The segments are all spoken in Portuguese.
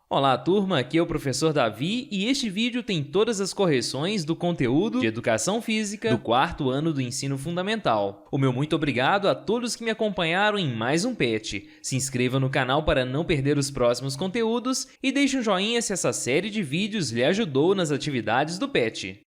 Olá turma, aqui é o professor Davi e este vídeo tem todas as correções do conteúdo de Educação Física do quarto ano do Ensino Fundamental. O meu muito obrigado a todos que me acompanharam em mais um PET. Se inscreva no canal para não perder os próximos conteúdos e deixe um joinha se essa série de vídeos lhe ajudou nas atividades do PET.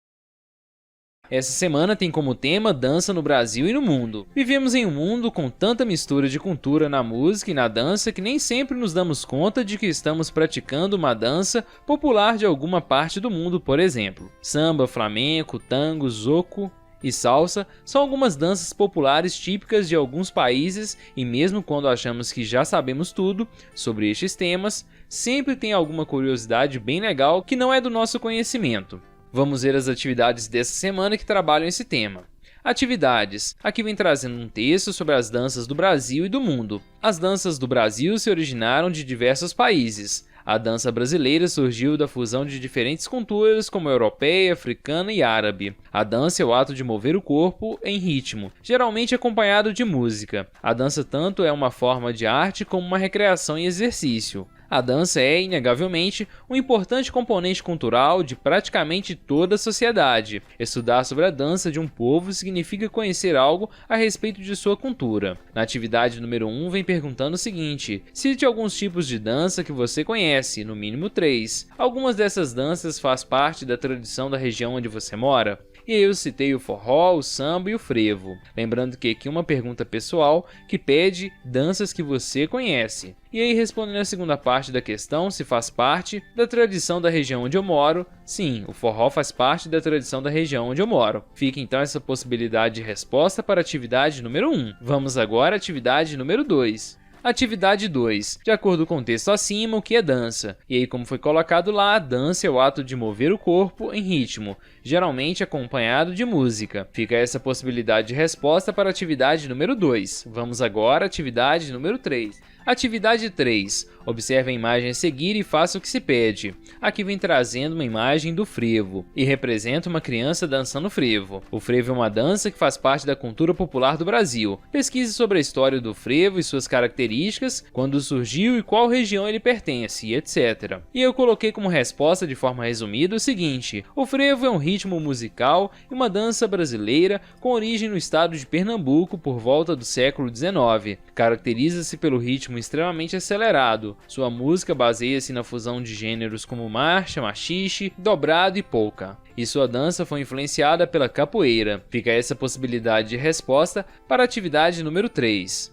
Essa semana tem como tema dança no Brasil e no mundo. Vivemos em um mundo com tanta mistura de cultura na música e na dança que nem sempre nos damos conta de que estamos praticando uma dança popular de alguma parte do mundo, por exemplo. Samba, flamenco, tango, zoco e salsa são algumas danças populares típicas de alguns países e mesmo quando achamos que já sabemos tudo sobre estes temas, sempre tem alguma curiosidade bem legal que não é do nosso conhecimento. Vamos ver as atividades dessa semana que trabalham esse tema. Atividades. Aqui vem trazendo um texto sobre as danças do Brasil e do mundo. As danças do Brasil se originaram de diversos países. A dança brasileira surgiu da fusão de diferentes culturas como europeia, africana e árabe. A dança é o ato de mover o corpo em ritmo, geralmente acompanhado de música. A dança tanto é uma forma de arte como uma recreação e exercício. A dança é, inegavelmente, um importante componente cultural de praticamente toda a sociedade. Estudar sobre a dança de um povo significa conhecer algo a respeito de sua cultura. Na atividade número 1 vem perguntando o seguinte: cite alguns tipos de dança que você conhece, no mínimo 3. Algumas dessas danças fazem parte da tradição da região onde você mora? E eu citei o forró, o samba e o frevo. Lembrando que aqui uma pergunta pessoal que pede danças que você conhece. E aí respondendo a segunda parte da questão, se faz parte da tradição da região onde eu moro, sim, o forró faz parte da tradição da região onde eu moro. Fica então essa possibilidade de resposta para a atividade número 1. Vamos agora à atividade número 2. Atividade 2. De acordo com o texto acima, o que é dança? E aí, como foi colocado lá, dança é o ato de mover o corpo em ritmo, geralmente acompanhado de música. Fica essa possibilidade de resposta para a atividade número 2. Vamos agora à atividade número 3. Atividade 3. Observe a imagem a seguir e faça o que se pede. Aqui vem trazendo uma imagem do frevo e representa uma criança dançando frevo. O frevo é uma dança que faz parte da cultura popular do Brasil. Pesquise sobre a história do frevo e suas características, quando surgiu e qual região ele pertence, e etc. E eu coloquei como resposta de forma resumida o seguinte: o frevo é um ritmo musical e uma dança brasileira com origem no estado de Pernambuco por volta do século XIX. Caracteriza-se pelo ritmo extremamente acelerado. Sua música baseia-se na fusão de gêneros como marcha, machixe, dobrado e polka. E sua dança foi influenciada pela capoeira. Fica essa possibilidade de resposta para a atividade número 3.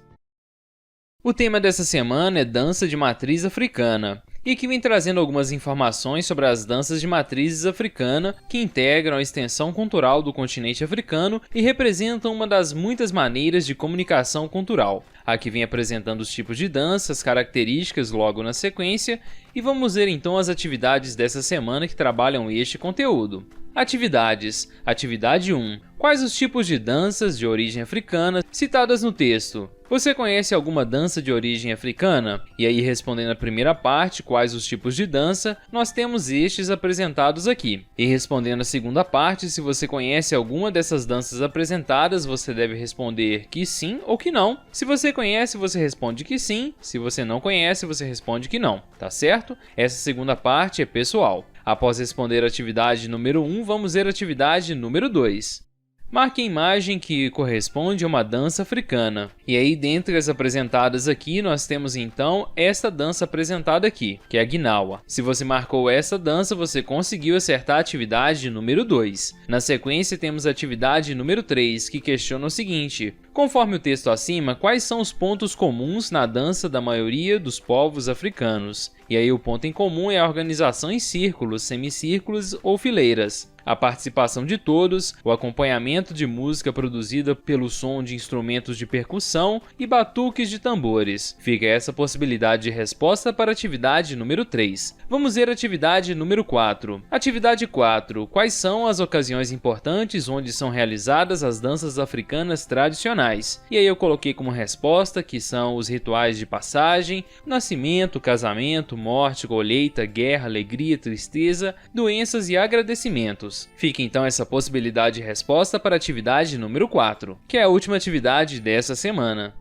O tema dessa semana é dança de matriz africana. E aqui vem trazendo algumas informações sobre as danças de matrizes africana que integram a extensão cultural do continente africano e representam uma das muitas maneiras de comunicação cultural. Aqui vem apresentando os tipos de dança, as características logo na sequência, e vamos ver então as atividades dessa semana que trabalham este conteúdo. Atividades. Atividade 1. Quais os tipos de danças de origem africana citadas no texto? Você conhece alguma dança de origem africana? E aí, respondendo a primeira parte, quais os tipos de dança, nós temos estes apresentados aqui. E respondendo a segunda parte, se você conhece alguma dessas danças apresentadas, você deve responder que sim ou que não. Se você conhece, você responde que sim. Se você não conhece, você responde que não. Tá certo? Essa segunda parte é pessoal. Após responder a atividade número 1, vamos ver a atividade número 2. Marque a imagem que corresponde a uma dança africana. E aí, dentre as apresentadas aqui, nós temos então esta dança apresentada aqui, que é a guinawa. Se você marcou essa dança, você conseguiu acertar a atividade número 2. Na sequência, temos a atividade número 3, que questiona o seguinte: conforme o texto acima, quais são os pontos comuns na dança da maioria dos povos africanos? E aí, o ponto em comum é a organização em círculos, semicírculos ou fileiras. A participação de todos, o acompanhamento de música produzida pelo som de instrumentos de percussão e batuques de tambores. Fica essa possibilidade de resposta para a atividade número 3. Vamos ver a atividade número 4. Atividade 4. Quais são as ocasiões importantes onde são realizadas as danças africanas tradicionais? E aí eu coloquei como resposta que são os rituais de passagem, nascimento, casamento, morte, colheita, guerra, alegria, tristeza, doenças e agradecimentos. Fica então essa possibilidade de resposta para a atividade número 4, que é a última atividade dessa semana.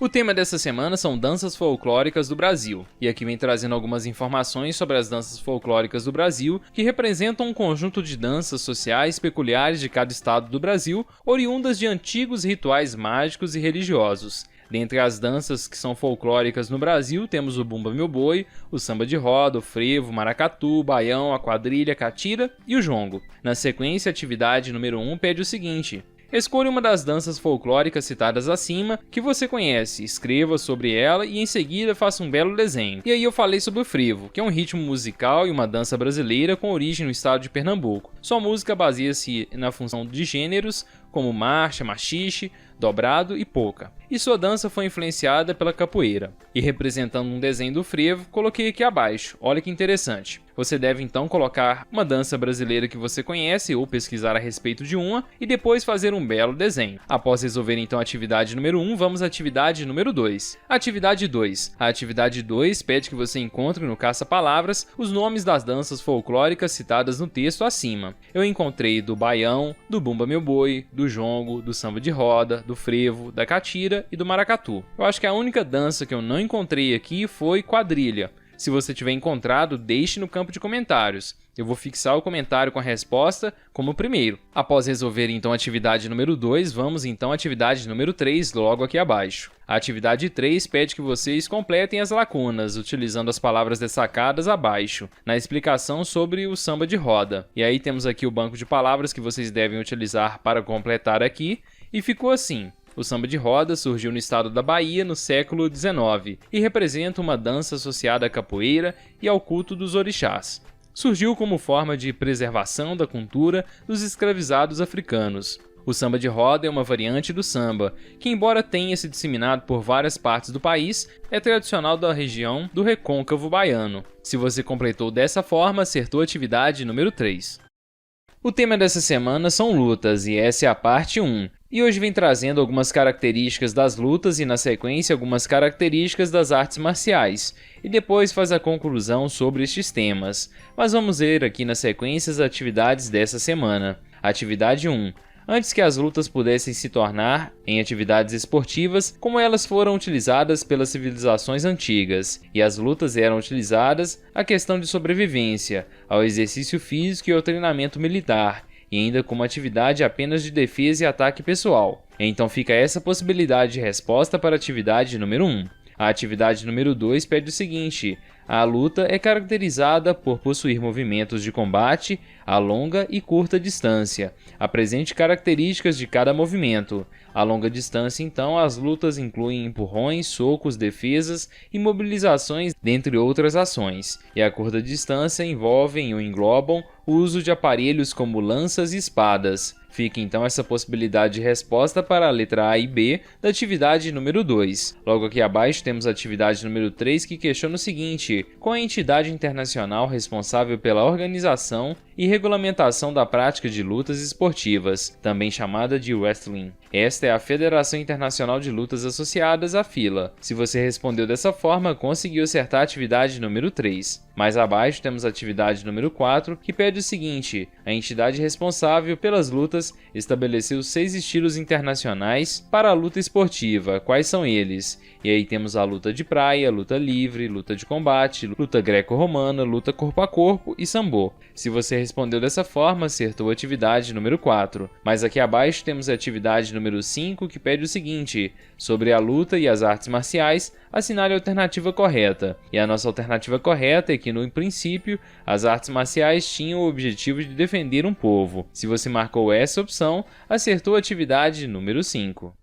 O tema dessa semana são danças folclóricas do Brasil, e aqui vem trazendo algumas informações sobre as danças folclóricas do Brasil, que representam um conjunto de danças sociais peculiares de cada estado do Brasil, oriundas de antigos rituais mágicos e religiosos. Dentre as danças que são folclóricas no Brasil, temos o Bumba Meu Boi, o samba de roda, o frevo, o maracatu, o baião, a quadrilha, a catira e o jongo. Na sequência, a atividade número 1 pede o seguinte: escolha uma das danças folclóricas citadas acima que você conhece, escreva sobre ela e em seguida faça um belo desenho. E aí eu falei sobre o frevo, que é um ritmo musical e uma dança brasileira com origem no estado de Pernambuco. Sua música baseia-se na função de gêneros como marcha, machixe, dobrado e polca. E sua dança foi influenciada pela capoeira. E representando um desenho do frevo, coloquei aqui abaixo. Olha que interessante. Você deve então colocar uma dança brasileira que você conhece ou pesquisar a respeito de uma e depois fazer um belo desenho. Após resolver então a atividade número 1, vamos à atividade número 2. Atividade 2. A atividade 2 pede que você encontre no caça-palavras os nomes das danças folclóricas citadas no texto acima. Eu encontrei do baião, do Bumba Meu Boi, do jongo, do samba de roda, do frevo, da catira e do maracatu. Eu acho que a única dança que eu não encontrei aqui foi quadrilha. Se você tiver encontrado, deixe no campo de comentários. Eu vou fixar o comentário com a resposta como primeiro. Após resolver então a atividade número 2, vamos então à atividade número 3, logo aqui abaixo. A atividade 3 pede que vocês completem as lacunas, utilizando as palavras destacadas abaixo, na explicação sobre o samba de roda. E aí temos aqui o banco de palavras que vocês devem utilizar para completar aqui, e ficou assim: o samba de roda surgiu no estado da Bahia no século XIX e representa uma dança associada à capoeira e ao culto dos orixás. Surgiu como forma de preservação da cultura dos escravizados africanos. O samba de roda é uma variante do samba, que embora tenha se disseminado por várias partes do país, é tradicional da região do Recôncavo Baiano. Se você completou dessa forma, acertou a atividade número 3. O tema dessa semana são lutas, e essa é a parte 1. E hoje vem trazendo algumas características das lutas e, na sequência, algumas características das artes marciais, e depois faz a conclusão sobre estes temas. Mas vamos ver aqui na sequência as atividades dessa semana. Atividade 1. Antes que as lutas pudessem se tornar em atividades esportivas, como elas foram utilizadas pelas civilizações antigas, e as lutas eram utilizadas à questão de sobrevivência, ao exercício físico e ao treinamento militar, e ainda como atividade apenas de defesa e ataque pessoal. Então fica essa possibilidade de resposta para a atividade número 1. A atividade número 2 pede o seguinte: a luta é caracterizada por possuir movimentos de combate a longa e curta distância. Apresente características de cada movimento. A longa distância, então, as lutas incluem empurrões, socos, defesas e mobilizações, dentre outras ações. E a curta distância envolvem ou englobam o uso de aparelhos como lanças e espadas. Fica então essa possibilidade de resposta para a letra A e B da atividade número 2. Logo aqui abaixo temos a atividade número 3 que questiona o seguinte: qual é a entidade internacional responsável pela organização e regulamentação da prática de lutas esportivas, também chamada de wrestling? Esta é a Federação Internacional de Lutas Associadas, a FILA. Se você respondeu dessa forma, conseguiu acertar a atividade número 3. Mais abaixo temos a atividade número 4, que pede o seguinte: a entidade responsável pelas lutas estabeleceu 6 estilos internacionais para a luta esportiva. Quais são eles? E aí temos a luta de praia, luta livre, luta de combate, luta greco-romana, luta corpo a corpo e sambo. Se você respondeu dessa forma, acertou a atividade número 4. Mas aqui abaixo temos a atividade número 5, que pede o seguinte: sobre a luta e as artes marciais, assinale a alternativa correta. E a nossa alternativa correta é que, no princípio, as artes marciais tinham o objetivo de defender um povo. Se você marcou essa opção, acertou a atividade número 5.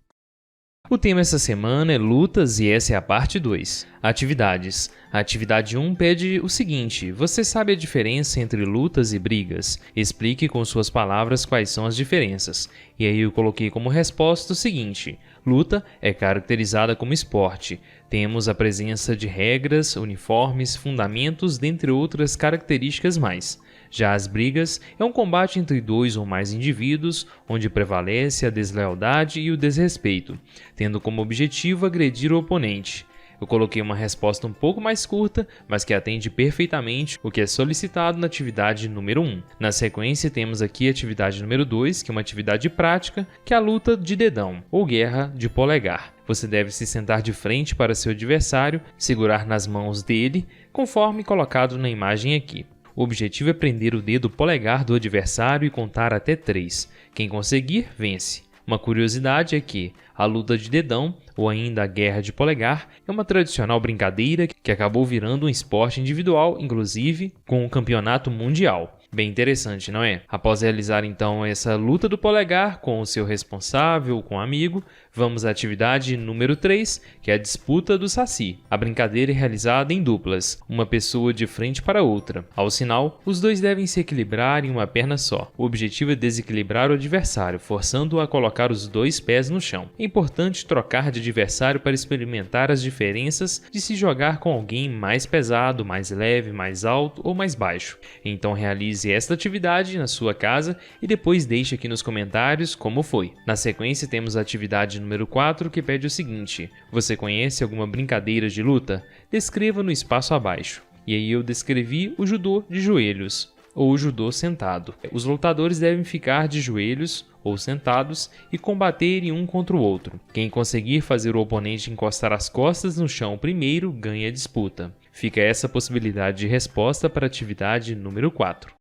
O tema essa semana é lutas e essa é a parte 2. Atividades. A atividade 1 pede o seguinte: você sabe a diferença entre lutas e brigas? Explique com suas palavras quais são as diferenças. E aí eu coloquei como resposta o seguinte: luta é caracterizada como esporte. Temos a presença de regras, uniformes, fundamentos, dentre outras características mais. Já as brigas é um combate entre 2 ou mais indivíduos, onde prevalece a deslealdade e o desrespeito, tendo como objetivo agredir o oponente. Eu coloquei uma resposta um pouco mais curta, mas que atende perfeitamente o que é solicitado na atividade número 1. Na sequência, temos aqui a atividade número 2, que é uma atividade prática, que é a luta de dedão, ou guerra de polegar. Você deve se sentar de frente para seu adversário, segurar nas mãos dele, conforme colocado na imagem aqui. O objetivo é prender o dedo polegar do adversário e contar até 3. Quem conseguir, vence. Uma curiosidade é que a luta de dedão, ou ainda a guerra de polegar, é uma tradicional brincadeira que acabou virando um esporte individual, inclusive com o campeonato mundial. Bem interessante, não é? Após realizar então essa luta do polegar com o seu responsável ou com um amigo, vamos à atividade número 3, que é a disputa do saci. A brincadeira é realizada em duplas, uma pessoa de frente para outra. Ao sinal, os dois devem se equilibrar em uma perna só. O objetivo é desequilibrar o adversário, forçando-o a colocar os 2 pés no chão. É importante trocar de adversário para experimentar as diferenças de se jogar com alguém mais pesado, mais leve, mais alto ou mais baixo. Então realize esta atividade na sua casa e depois deixe aqui nos comentários como foi. Na sequência temos a atividade número 4, que pede o seguinte: você conhece alguma brincadeira de luta? Descreva no espaço abaixo. E aí eu descrevi o judô de joelhos, ou judô sentado. Os lutadores devem ficar de joelhos ou sentados e combaterem um contra o outro. Quem conseguir fazer o oponente encostar as costas no chão primeiro ganha a disputa. Fica essa possibilidade de resposta para a atividade número 4.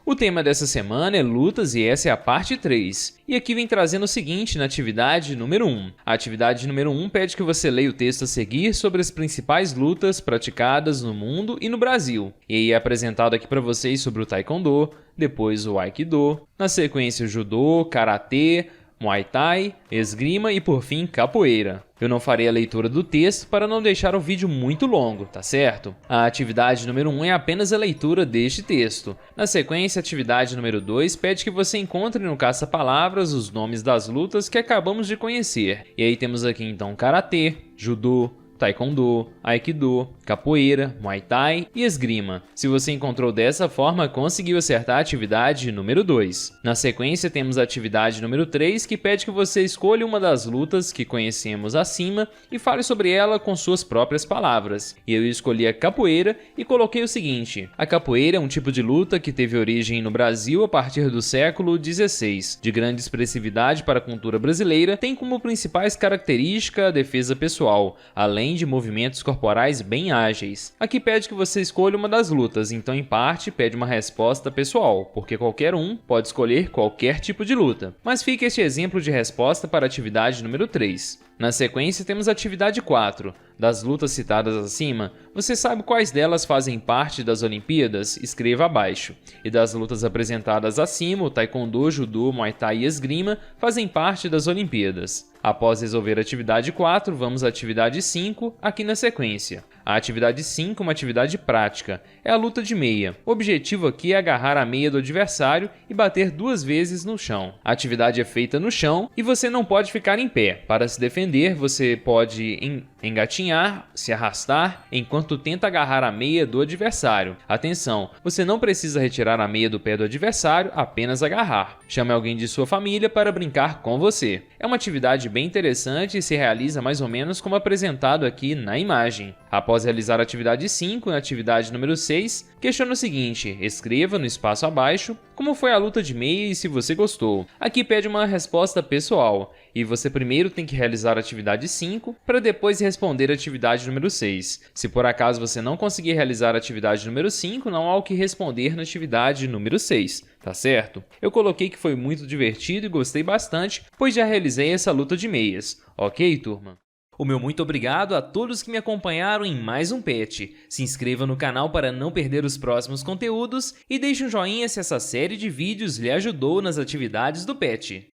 O tema dessa semana é lutas e essa é a parte 3. E aqui vem trazendo o seguinte na atividade número 1. A atividade número 1 pede que você leia o texto a seguir sobre as principais lutas praticadas no mundo e no Brasil. E aí é apresentado aqui para vocês sobre o Taekwondo, depois o Aikido, na sequência o Judô, Karatê, Muay Thai, Esgrima e por fim Capoeira. Eu não farei a leitura do texto para não deixar o vídeo muito longo, tá certo? A atividade número 1 é apenas a leitura deste texto. Na sequência, a atividade número 2 pede que você encontre no caça-palavras os nomes das lutas que acabamos de conhecer. E aí temos aqui então Karatê, Judô, Taekwondo, Aikido, Capoeira, Muay Thai e Esgrima. Se você encontrou dessa forma, conseguiu acertar a atividade número 2. Na sequência, temos a atividade número 3, que pede que você escolha uma das lutas que conhecemos acima e fale sobre ela com suas próprias palavras. E eu escolhi a Capoeira e coloquei o seguinte: a Capoeira é um tipo de luta que teve origem no Brasil a partir do século XVI. De grande expressividade para a cultura brasileira, tem como principais características a defesa pessoal, além de movimentos corporais bem ágeis. Aqui pede que você escolha uma das lutas, então em parte pede uma resposta pessoal, porque qualquer um pode escolher qualquer tipo de luta. Mas fica este exemplo de resposta para a atividade número 3. Na sequência temos a atividade 4. Das lutas citadas acima, você sabe quais delas fazem parte das Olimpíadas? Escreva abaixo. E das lutas apresentadas acima, o Taekwondo, Judô, Muay Thai e Esgrima fazem parte das Olimpíadas. Após resolver a atividade 4, vamos à atividade 5, aqui na sequência. A atividade 5 é uma atividade prática, é a luta de meia. O objetivo aqui é agarrar a meia do adversário e bater 2 vezes no chão. A atividade é feita no chão e você não pode ficar em pé. Para se defender, você pode engatinhar, se arrastar, enquanto tenta agarrar a meia do adversário. Atenção, você não precisa retirar a meia do pé do adversário, apenas agarrar. Chame alguém de sua família para brincar com você. É uma atividade bem interessante e se realiza mais ou menos como apresentado aqui na imagem. Após realizar a atividade 5, na atividade número 6, questiona o seguinte: escreva no espaço abaixo como foi a luta de meia e se você gostou. Aqui pede uma resposta pessoal, e você primeiro tem que realizar a atividade 5 para depois responder a atividade número 6. Se por acaso você não conseguir realizar a atividade número 5, não há o que responder na atividade número 6, tá certo? Eu coloquei que foi muito divertido e gostei bastante, pois já realizei essa luta de meias. Ok, turma? O meu muito obrigado a todos que me acompanharam em mais um PET. Se inscreva no canal para não perder os próximos conteúdos e deixe um joinha se essa série de vídeos lhe ajudou nas atividades do PET.